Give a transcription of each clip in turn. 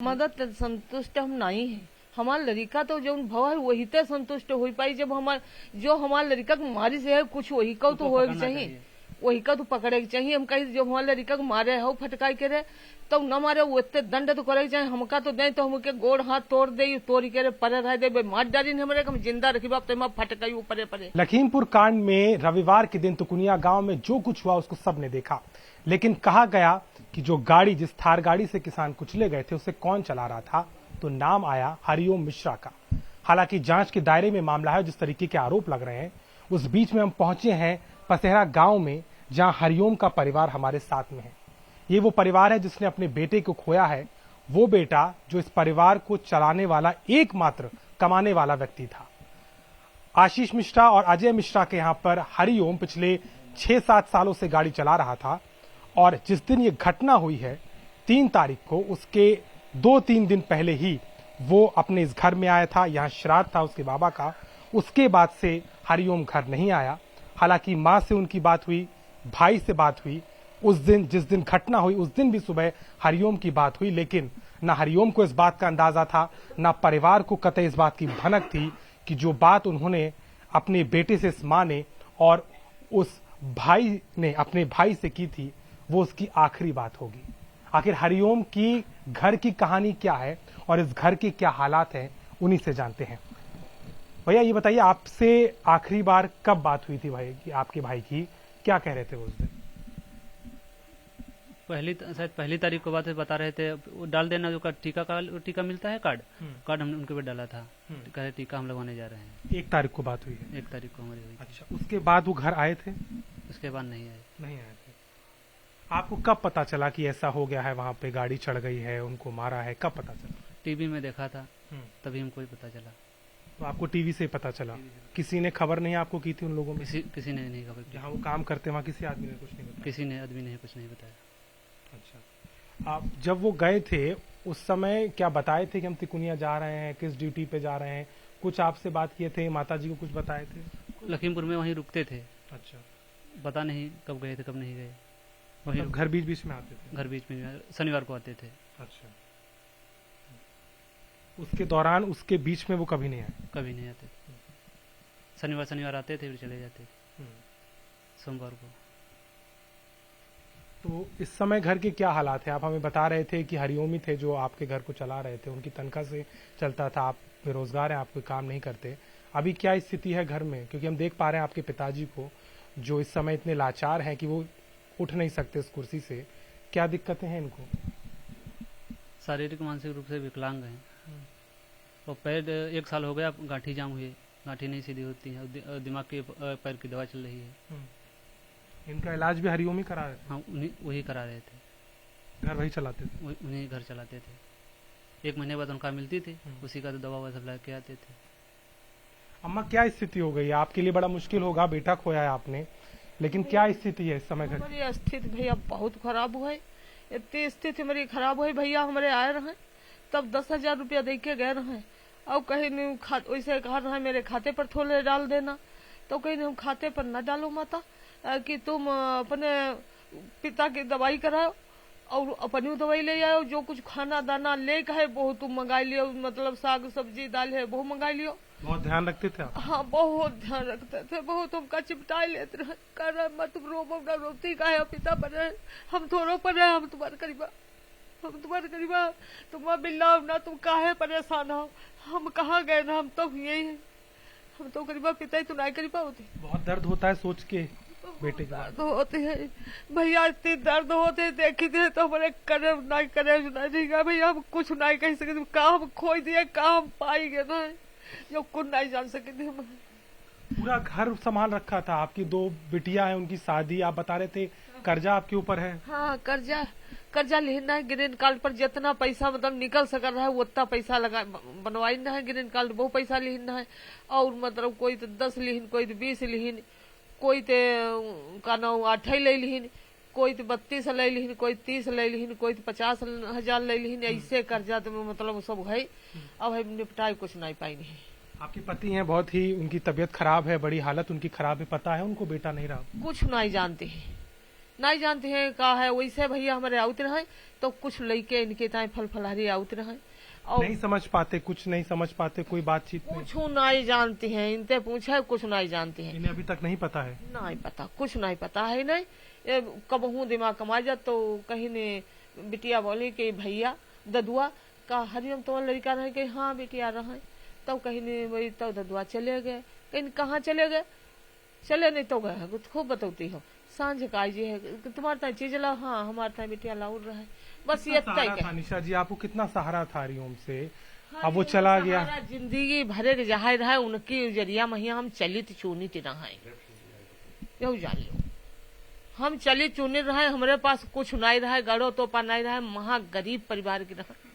मदद संतुष्ट हम नहीं है। हमार लड़का तो जो भव है वही ते संतुष्ट हो पाई जब हमार लड़का को मारी से है कुछ वही का तो होए चाहिए, वही का तो पकड़े के चाहिए। हम कहीं जो हमारे लड़का को मारे हो फटकाई के रे तो न मारे वो इतने दंड तो करे चाहिए। हमका तो दे तो हमके गोड़ हाथ तोड़ दे तोड़ के परे रह दे मार डाली हमारे हम जिंदा रखी बाप तो फटकाई ऊपर परे। लखीमपुर कांड में रविवार के दिन तुकुनिया गांव में जो कुछ हुआ उसको सबने देखा, लेकिन कहा गया कि जो गाड़ी जिस थार गाड़ी से किसान कुचले गए थे उसे कौन चला रहा था, तो नाम आया हरिओम मिश्रा का। हालांकि जांच के दायरे में मामला है, जिस तरीके के आरोप लग रहे हैं उस बीच में हम पहुंचे हैं पसेहरा गांव में, जहां हरिओम का परिवार हमारे साथ में है। ये वो परिवार है जिसने अपने बेटे को खोया है, वो बेटा जो इस परिवार को चलाने वाला एकमात्र कमाने वाला व्यक्ति था। आशीष मिश्रा और अजय मिश्रा के यहां पर हरिओम पिछले 6-7 सालों से गाड़ी चला रहा था और जिस दिन ये घटना हुई है 3 तारीख को, उसके 2-3 दिन पहले ही वो अपने इस घर में आया था। यहाँ श्राद्ध था उसके बाबा का। उसके बाद से हरिओम घर नहीं आया। हालांकि मां से उनकी बात हुई, भाई से बात हुई, उस दिन जिस दिन घटना हुई उस दिन भी सुबह हरिओम की बात हुई, लेकिन न हरिओम को इस बात का अंदाजा था, न परिवार को कतई इस बात की भनक थी कि जो बात उन्होंने अपने बेटे से इस मां ने और उस भाई ने अपने भाई से की थी वो उसकी आखिरी बात होगी। आखिर हरिओम की घर की कहानी क्या है और इस घर के क्या हालात हैं, उन्हीं से जानते हैं। भैया ये बताइए, आपसे आखिरी बार कब बात हुई थी भाई की, आपके भाई की? क्या कह रहे थे उस दिन? शायद पहली तारीख को बात बता रहे थे, वो डाल देना जो टीका मिलता है कार्ड हमने उनके पे डाला था। कह रहे टीका हम लगवाने जा रहे हैं। 1 तारीख को बात हुई है? 1 तारीख को हमारी हुई। अच्छा, उसके बाद वो घर आए थे? उसके बाद नहीं आए थे। आपको कब पता चला कि ऐसा हो गया है, वहाँ पे गाड़ी चढ़ गई है, उनको मारा है? कब पता चला? टीवी में देखा था तभी हमको पता चला। तो आपको टीवी से पता चला? किसी ने खबर नहीं आपको की थी उन लोगों में? किसी ने नहीं खबर। जहाँ वो काम करते वहाँ किसी आदमी ने कुछ नहीं बताया? किसी ने आदमी ने कुछ नहीं बताया। अच्छा, आप जब वो गए थे उस समय क्या बताए थे कि हम तिकुनिया जा रहे हैं, किस ड्यूटी पे जा रहे हैं? कुछ आपसे बात किए थे? माता जी को कुछ बताए थे? लखीमपुर में वहीं रुकते थे। अच्छा, पता नहीं कब गए थे कब नहीं गए। वहीं घर बीच बीच में आते थे? घर बीच में शनिवार को आते थे। अच्छा, उसके दौरान उसके बीच में वो कभी नहीं आए? कभी नहीं आते थे। शनिवार आते थे फिर चले जाते थे सोमवार को। तो इस समय घर के क्या हालात है? आप हमें बता रहे थे कि हरिओम ही थे जो आपके घर को चला रहे थे, उनकी तनख्वाह से चलता था, आप बेरोजगार हैं, आप कोई काम नहीं करते। अभी क्या स्थिति है घर में? क्योंकि हम देख पा रहे हैं आपके पिताजी को जो इस समय इतने लाचार हैं कि वो उठ नहीं सकते उस कुर्सी से। क्या दिक्कतें हैं इनको? शारीरिक मानसिक रूप से विकलांग हैं और पैर 1 साल हो गया गांठी जाम हुई, गांठी नहीं सीधी होती है और दिमाग के पैर की दवा चल रही है। इनका इलाज भी हरिओम ही करा रहे थे? हाँ, वही करा रहे थे। घर वही चलाते थे? उन्हीं घर चलाते थे। 1 महीने बाद उनका मिलती थी, उसी का तो दवा ववा सब ला के आते थे। अम्मा क्या स्थिति हो गई है? आपके लिए बड़ा मुश्किल होगा, बेटा खोया है आपने, लेकिन क्या स्थिति है इस समय घर? हमारी स्थिति भैया बहुत खराब हुआ है। इतनी स्थिति हमारी खराब हुई भैया, हमारे आए रहे तब 10,000 रुपया दे के गए रहे। अब कहीं नहीं वैसे कहा रहा मेरे खाते पर थोड़े डाल देना, तो कहीं हम खाते पर न डालो माता, कि तुम अपने पिता की दवाई कराओ और अपनी दवाई ले आओ, जो कुछ खाना दाना ले कहे वो तुम मंगा लियो, मतलब साग सब्जी दाल है वो मंगा लियो। बहुत ध्यान रखते थे आप? हाँ बहुत ध्यान रखते थे, बहुत हमका चिपटाए लेते रहे, कर रहे मत रोबो ना रोती का है, पिता पर है, हम थोड़ो पर है, हम तुम्हारे करीबा तुम बिल्ला ना, तुम काहे परेशान हो, हम कहाँ गए ना, हम तो यही है, हम तो करीबा पिता ही तो नहीं करीबा होती। बहुत दर्द होता है सोच के बेटे के दर्द होते है भैया, इतनी दर्द होते देखी थे तो हमारे करे नहीं गया भैया, हम कुछ नहीं कह सके, कहा हम खोई दिए, कहा हम पाई गए ना, जो कुछ नहीं जान सके थे। हम पूरा घर संभाल रखा था, आपकी 2 बिटिया है, उनकी शादी, आप बता रहे थे कर्जा आपके ऊपर है? हाँ, कर्जा लेना है, ग्रीन कार्ड पर जितना पैसा मतलब निकल सक रहा है उतना पैसा लगा बनवाई ना है, ग्रीन कार्ड वो पैसा लिहना है, और मतलब कोई तो 10 लिहिन, कोई तो 20 लिहिन, कोई तो का नाम 8 ले लिहिन, कोई तो 32 ले लिहिन, कोई 30 ले लिहिन, कोई तो 50,000 ले लिहिन, ऐसे कर्जा तो मतलब सब है। अब हम निपटाई कुछ नहीं पाई नहीं। आपके पति हैं, बहुत ही उनकी तबीयत खराब है, बड़ी हालत उनकी खराब है, पता है उनको बेटा नहीं रहा? कुछ नहीं जानते हैं, नहीं जानते हैं का है। वैसे भैया हमारे आउत रहे तो कुछ लड़के इनके ताए फल फलहारी आउत रहे और नहीं समझ पाते, कुछ नहीं समझ पाते, कोई बातचीत नहीं, कुछ नहीं जानते हैं। इनसे पूछे कुछ नहीं जानते हैं, इन्हें अभी तक नहीं पता है। नहीं पता, कुछ नहीं पता है। नहीं ये कबहू दिमाग कमा जा तो कहीं ने बिटिया बोली कि भैया ददुआ का हरिओम तो लड़का रहे कि हाँ बिटिया रहे, तब कहीं ने वही तब ददुआ चले गए, कहीं कहाँ चले गए, चले नहीं तो गए खूब बतौती हो सांझ का आई है तुम्हारे ताई चीज ला, हाँ हमारे ताई बिटिया लाउड रहा है, बस ये सहारा था निशा जी, आपको कितना सहारा था हरिओम से, अब वो चला गया। जिंदगी भरे के जहाँ रहा है उनकी जरिया महिया हम चलित चुनित रहे, यू जान लो हम चलित चुनित रहे, हमारे पास कुछ नहीं रहा, गड़ो तोपा नहीं रहा, महा गरीब परिवार के रहे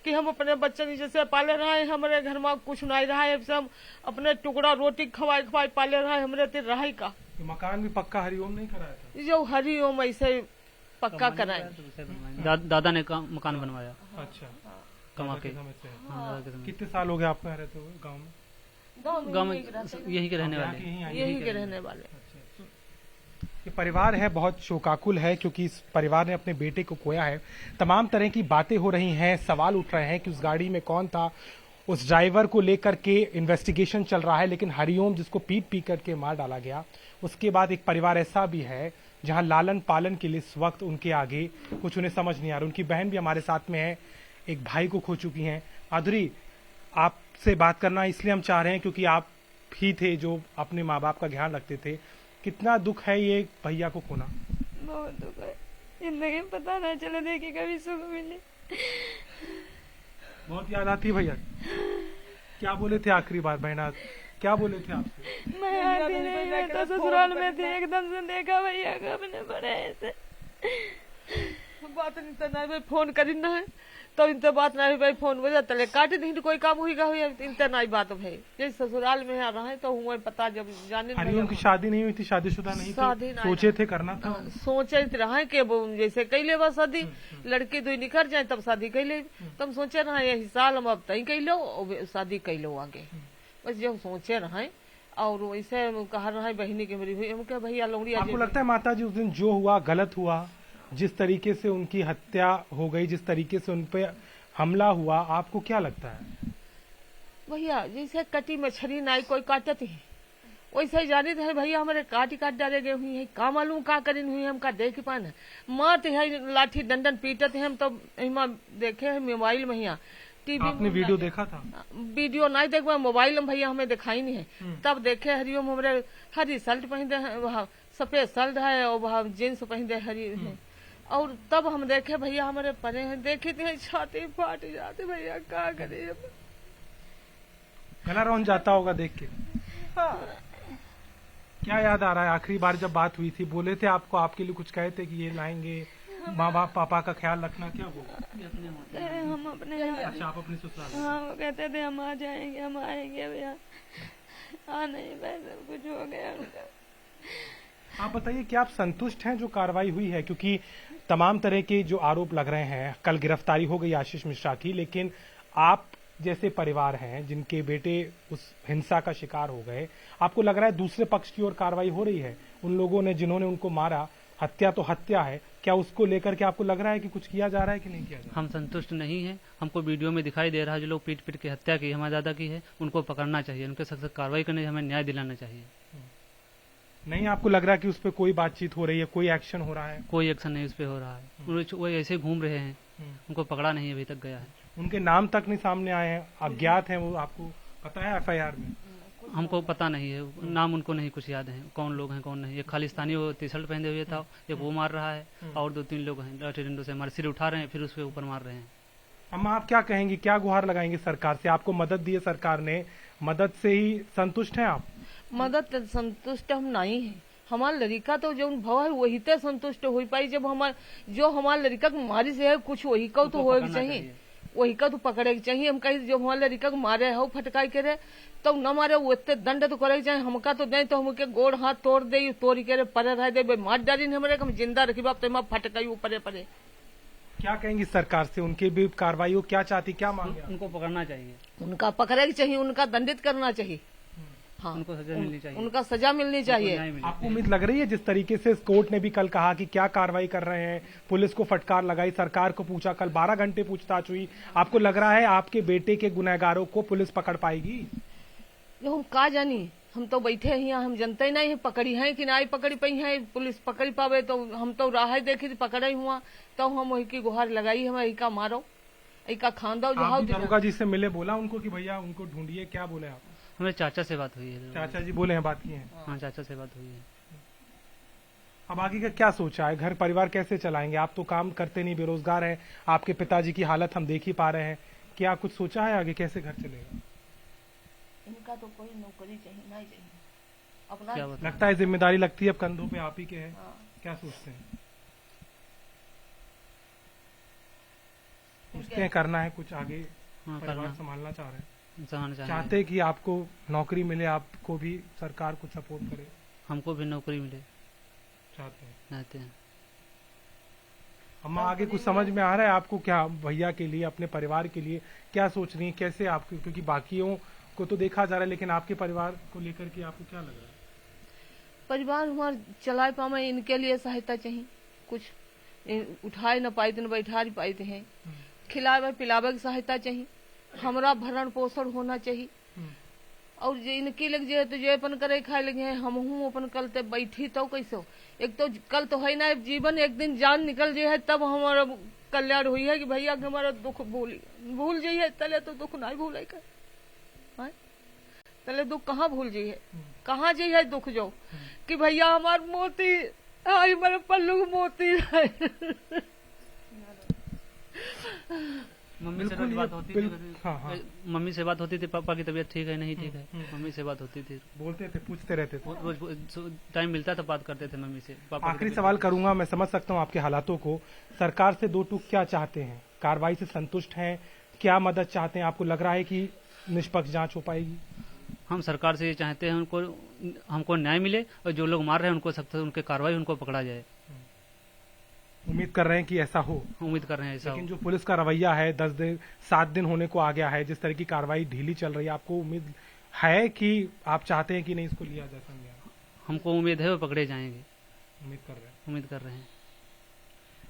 कि हम अपने बच्चे जैसे पाले रहे, हमारे घर में कुछ नहीं रहा है, सब अपने टुकड़ा रोटी खवाई खवाई पाले रहे, हमारे ते रहा का। मकान भी पक्का हरिओम नहीं कराया था? जो हरिओम ऐसे पक्का कराए, दादा ने मकान बनवाया। अच्छा, कमा के। समय से। हाँ, दादा के कितने साल हो गए आपको यहाँ रहते हुए गाँव में? गाँव में यहीं के रहने वाले, यही के रहने वाले। ये परिवार है बहुत शोकाकुल है क्योंकि इस परिवार ने अपने बेटे को खोया है। तमाम तरह की बातें हो रही हैं, सवाल उठ रहे हैं कि उस गाड़ी में कौन था, उस ड्राइवर को लेकर के इन्वेस्टिगेशन चल रहा है, लेकिन हरिओम जिसको पीट पीट करके मार डाला गया, उसके बाद एक परिवार ऐसा भी है जहां लालन पालन के लिए इस वक्त उनके आगे कुछ उन्हें समझ नहीं आ रहा। उनकी बहन भी हमारे साथ में है, एक भाई को खो चुकी हैं। माधुरी, आपसे बात करना इसलिए हम चाह रहे हैं क्योंकि आप ही थे जो अपने माँ बाप का ध्यान रखते थे। कितना दुख है ये भैया को खोना? बहुत दुख है, जिंदगी में पता ना चले देखी कभी सुख मिले। बहुत याद आती है भैया। क्या बोले थे आखिरी बार बहना, क्या बोले थे आपसे? मैं आती नहीं, मैं तो ससुराल में थी, एकदम से देखा भैया को अपने बड़े ऐसे। बात नहीं तो नहीं भाई फोन करी ना है तो इनते बात नहीं भाई फोन वजह तले काटे नहीं कोई काम हुई गा हुई इनते नहीं बात भाई। जैसे ससुराल में आ रहा है तो हुआ पता जब जाने हरिओम की शादी नहीं हुई थी, शादीशुदा नहीं शादी थी, सोचे थे करना था? सोचे रहे कि जैसे कैले बस शादी लड़की दुई निकल जाए तब शादी कैले, तब सोचे रहे यही साल हम अब तय कैलो शादी कैलो आगे, बस जब सोचे रहे। और वैसे कहा रहा बहनी की मेरी हुई, हम क्या भैया लोहड़ी। आपको लगता है माता जी उस दिन जो हुआ गलत हुआ, जिस तरीके से उनकी हत्या हो गई, जिस तरीके से उन पे हमला हुआ, आपको क्या लगता है? भैया जैसे कटी मछली नाई कोई काटत है वैसे ही जाने थे भैया, हमारे काट काट डाले गए हुई है, का मालूम का करीन हुई हमका देख पाना, मारते है लाठी डंडन पीटत है, हम तो देखे है मोबाइल में यहाँ टीवी। आपने वीडियो देखा था? वीडियो नहीं देख मोबाइल में भैया हमें दिखाई नहीं है। तब देखे हरिओम हमारे हरी शर्ट पहनते हैं, वहाँ सफेद शर्ट है और वहाँ जींस पहनते हरी है, और तब हम देखे भैया हमारे परे हैं, देखे थे छाती फाट जाते भैया, क्या करे गला रौन जाता होगा देख के। हाँ। क्या याद आ रहा है आखिरी बार जब बात हुई थी, बोले थे आपको आपके लिए कुछ कहे थे कि ये लाएंगे, माँ बाप पापा का ख्याल रखना, क्या बोला? हम अपने अच्छा, आप अपने ससुराल? हाँ, वो कहते थे हम आ जाएंगे, हम आएंगे भैया, आ नहीं भाई, सब कुछ हो गया उनका। आप बताइए कि आप संतुष्ट हैं जो कार्रवाई हुई है? क्योंकि तमाम तरह के जो आरोप लग रहे हैं, कल गिरफ्तारी हो गई आशीष मिश्रा की, लेकिन आप जैसे परिवार हैं जिनके बेटे उस हिंसा का शिकार हो गए, आपको लग रहा है दूसरे पक्ष की ओर कार्रवाई हो रही है? उन लोगों ने जिन्होंने उनको मारा, हत्या तो हत्या है, क्या उसको लेकर के आपको लग रहा है कि कुछ किया जा रहा है कि नहीं किया जा रहा? हम संतुष्ट नहीं हैं। हमको वीडियो में दिखाई दे रहा है जो लोग पीट पीट के हत्या की हमारे दादा की है, उनको पकड़ना चाहिए, उनके सख्त कार्रवाई करने, हमें न्याय दिलाना चाहिए। नहीं आपको लग रहा है कि उस पर कोई बातचीत हो रही है, कोई एक्शन हो रहा है? कोई एक्शन नहीं उस पर हो रहा है, वो ऐसे घूम रहे हैं, उनको पकड़ा नहीं अभी तक गया है। उनके नाम तक नहीं सामने आए हैं, अज्ञात हैं वो, आपको पता है FIR में? हमको पता नहीं है, नाम उनको नहीं कुछ याद है, कौन लोग हैं कौन नहीं। एक खाली स्थानीय वो टी शर्ट पहने हुए था, एक वो मार रहा है, और 2-3 लोग हैं लाठी डंडों से हमारे सिर उठा रहे हैं, फिर उसके ऊपर मार रहे हैं। अम्मा आप क्या कहेंगी, क्या गुहार लगाएंगे सरकार से? आपको मदद दी है सरकार ने, मदद से ही संतुष्ट हैं आप? मदद संतुष्ट हम नहीं है, हमारा लड़का तो जो भव है वही ते संतुष्ट हो पाई, जब हमारा लड़का को मारी से है कुछ वही का तो हो चाहिए, वही का तो पकड़े चाहिए। हम कहीं जो हमारे लड़का को मारे हो फटकाई करे तो न मारे वो इतने दंड तो करे जाए, हमका तो नहीं तो हमके गोड़ हाथ तोड़ दे, तोड़ी करे परे रह दे, मार डाली हमारे हम जिंदा रखी बाप तो फटकाई वो परे परे। क्या कहेंगी सरकार से, उनके भी कार्रवाई हो, क्या चाहती, क्या मांगे? उनको पकड़ना चाहिए, उनका पकड़े चाहिए, उनका दंडित करना चाहिए। हाँ, उनको सजा मिलनी चाहिए, उनका सजा मिलनी चाहिए। न्याय मिले। आपको उम्मीद लग रही है जिस तरीके से कोर्ट ने भी कल कहा कि क्या कार्रवाई कर रहे हैं, पुलिस को फटकार लगाई, सरकार को पूछा, कल 12 घंटे पूछताछ हुई, आपको लग रहा है आपके बेटे के गुनहगारों को पुलिस पकड़ पाएगी? जो हम का जानी, हम तो बैठे हैं यहाँ, हम जनते ही नहीं है पकड़ी है कि नहीं पकड़ी पाई है, पुलिस पकड़ी पावे तो हम तो राह देखी थी पकड़े हुआ, तो हम वही की गुहार लगाई, हम यही का मारो, यही का खान दो आप भी दरोगा जी से मिले, बोला उनको कि भैया उनको ढूंढिए, क्या बोले आप? हमें चाचा से बात हुई है। चाचा जी बोले हैं, बात की है? हाँ, चाचा से बात हुई है। अब आगे का क्या सोचा है, घर परिवार कैसे चलाएंगे? आप तो काम करते नहीं, बेरोजगार है, आपके पिताजी की हालत हम देख ही पा रहे हैं, क्या कुछ सोचा है आगे कैसे घर चलेगा? इनका तो कोई नौकरी चाहिए, नहीं चाहिए अपना। क्या बताएं? लगता है जिम्मेदारी लगती है अब कंधों पे आप ही के है, हाँ। क्या सोचते हैं? सोचते हैं करना है कुछ आगे, हाँ, परिवार करना संभालना चाह रहे हैं, चाहना चाहिए। चाहते हैं कि आपको नौकरी मिले, आपको भी सरकार कुछ सपोर्ट करे, हमको भी नौकरी मिले, चाहते हैं। चाहते हैं। अम्मा आगे कुछ समझ में आ रहा है आपको, क्या भैया के लिए, अपने परिवार के लिए क्या सोच रही है, कैसे आपको, क्योंकि बाकियों को तो देखा जा रहा है लेकिन आपके परिवार को लेकर के आपको क्या लग रहा है? परिवार हमारे चलाए पावे, इनके लिए सहायता चाहिए कुछ, उठाए न पाए न बैठा पाए हैं, खिलावे पिलावे की सहायता चाहिए, हमरा भरण पोषण होना चाहिए, और जे इनकी लग जाए तो जो अपन करे खाए लगे हैं, हम हूँ अपन कल ते बैठी तो कैसे हो, एक तो कल तो है ना जीवन, एक दिन जान निकल जाए तब हमारा कल्याण हुई है कि भैया के हमारा दुख भूल जाइए, तले तो दुख नहीं भूले का, तले दुख कहाँ भूल जाइए, कहाँ जाइए दुख जो कि भैया हमार मोती आई, मेरे पल्लू मोती मम्मी से बिल्कुल रोज बात होती थी। हाँ, हाँ। मम्मी से बात होती थी, पापा की तबीयत ठीक है नहीं ठीक है, मम्मी से बात होती थी, बोलते थे, पूछते रहते थे। रोज टाइम मिलता था बात करते थे मम्मी से। पापा की आखिरी तबीयत सवाल करूंगा, मैं समझ सकता हूं आपके हालातों को, सरकार से दो टूक क्या चाहते हैं, कार्रवाई से संतुष्ट हैं, क्या मदद चाहते हैं? आपको लग रहा है कि निष्पक्ष जांच हो पाएगी? हम सरकार से ये चाहते हैं उनको, हमको न्याय मिले, और जो लोग मार रहे हैं उनको सख्त से उनके कार्रवाई, उनको पकड़ा जाए। उम्मीद कर रहे हैं कि ऐसा हो, उम्मीद कर रहे हैं ऐसा हो। लेकिन जो पुलिस का रवैया है, 7 दिन होने को आ गया है, जिस तरह की कार्रवाई ढीली चल रही है, आपको उम्मीद है कि आप चाहते हैं कि नहीं इसको लिया जाए संज्ञान? हमको उम्मीद है वो पकड़े जाएंगे, उम्मीद कर रहे हैं। उम्मीद कर रहे हैं।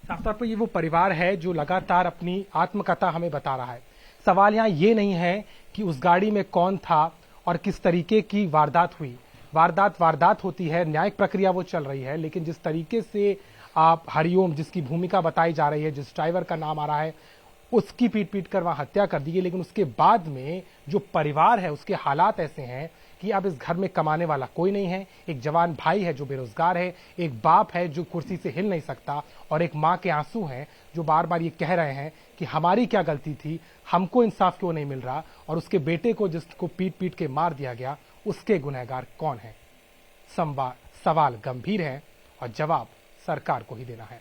साफ तौर पर ये वो परिवार है जो लगातार अपनी आत्मकथा हमें बता रहा है। सवाल यहाँ ये नहीं है कि उस गाड़ी में कौन था और किस तरीके की वारदात हुई, वारदात होती है, न्यायिक प्रक्रिया वो चल रही है, लेकिन जिस तरीके से आप हरिओम, जिसकी भूमिका बताई जा रही है, जिस ड्राइवर का नाम आ रहा है, उसकी पीट कर वहां हत्या कर दी गई, लेकिन उसके बाद में जो परिवार है उसके हालात ऐसे हैं कि अब इस घर में कमाने वाला कोई नहीं है, एक जवान भाई है जो बेरोजगार है, एक बाप है जो कुर्सी से हिल नहीं सकता, और एक मां के आंसू हैं जो बार बार ये कह रहे हैं कि हमारी क्या गलती थी, हमको इंसाफ क्यों नहीं मिल रहा, और उसके बेटे को जिसको पीट के मार दिया गया उसके गुनहगार कौन है? सवाल गंभीर है और जवाब सरकार को ही देना है।